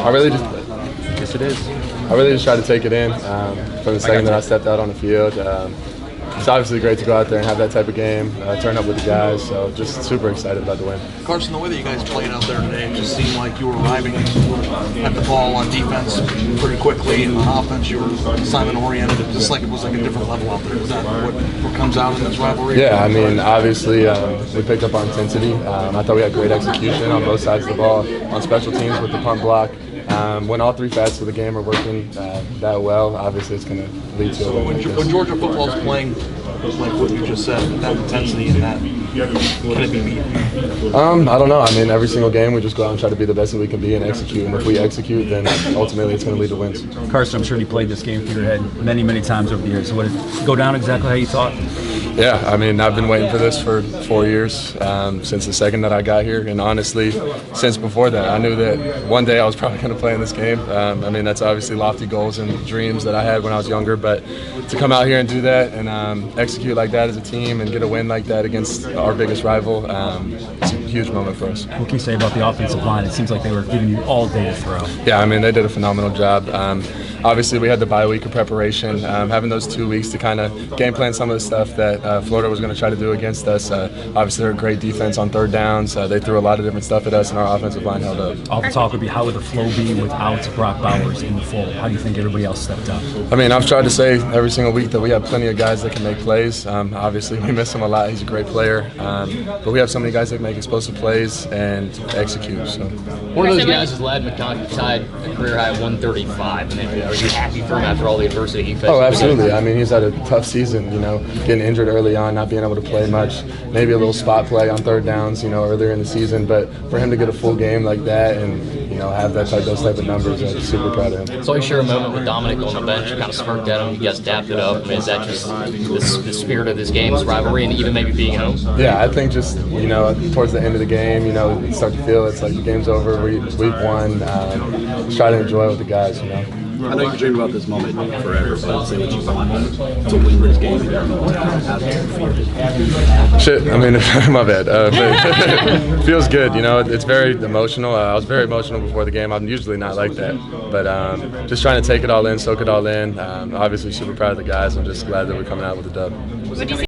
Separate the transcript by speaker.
Speaker 1: I really just,
Speaker 2: Yes, it is.
Speaker 1: I really just tried to take it in from the second that I stepped out on the field. It's obviously great to go out there and have that type of game, turn up with the guys, so just super excited about the win.
Speaker 3: Carson, the way that you guys played out there today, it just seemed like you were arriving at the ball on defense pretty quickly, and on offense you were assignment-oriented. It just like it was like a different level out there. Is that what comes out in this rivalry?
Speaker 1: Yeah, I mean, obviously we picked up our intensity. I thought we had great execution on both sides of the ball, on special teams with the punt block. When all three facets of the game are working that well, obviously it's going to lead to a win.
Speaker 3: When Georgia football is playing like what you just said, that intensity and that, can it be beat?
Speaker 1: I don't know. I mean, every single game we just go out and try to be the best that we can be and execute. And if we execute, then ultimately it's going to lead to wins.
Speaker 2: Carson, I'm sure you played this game through your head many, many times over the years. So, did it go down exactly how you thought?
Speaker 1: Yeah, I mean, I've been waiting for this for 4 years, since the second that I got here, and honestly, since before that. I knew that one day I was probably going to play in this game. I mean, that's obviously lofty goals and dreams that I had when I was younger, but to come out here and do that and execute like that as a team and get a win like that against our biggest rival, it's a huge moment for us.
Speaker 2: What can you say about the offensive line? It seems like they were giving you all day to throw.
Speaker 1: Yeah, I mean, they did a phenomenal job. Obviously, we had the bye week of preparation. Having those 2 weeks to kind of game plan some of the stuff that Florida was going to try to do against us. Obviously, they're a great defense on third downs. They threw a lot of different stuff at us, and our offensive line held up.
Speaker 2: All the talk would be, how would the flow be without Brock Bowers in the fold? How do you think everybody else stepped up?
Speaker 1: I mean, I've tried to say every single week that we have plenty of guys that can make plays. Obviously, we miss him a lot. He's a great player. But we have so many guys that can make explosive plays and execute. So.
Speaker 4: One of those guys is Lad McConkey, tied a career high 135. And are you happy for him after all the adversity he faced?
Speaker 1: Oh, absolutely. I mean, he's had a tough season, getting injured early on, not being able to play much, maybe a little spot play on third downs, earlier in the season. But for him to get a full game like that and, have those type of numbers, I'm super proud of him.
Speaker 4: So you share a moment with Dominic on the bench, kind of smirked at him, you guys dapped it up. I mean, is that just the spirit of this game, this rivalry, and even maybe being home?
Speaker 1: Yeah, I think just, towards the end of the game, you start to feel it's like the game's over, we've won. Just try to enjoy it with the guys,
Speaker 5: I know you dream about this moment forever, but say what you want to win this game.
Speaker 1: Shit, I mean, my bad. But it feels good, It's very emotional. I was very emotional before the game. I'm usually not like that, but just trying to take it all in, soak it all in. Obviously, super proud of the guys. I'm just glad that we're coming out with a dub.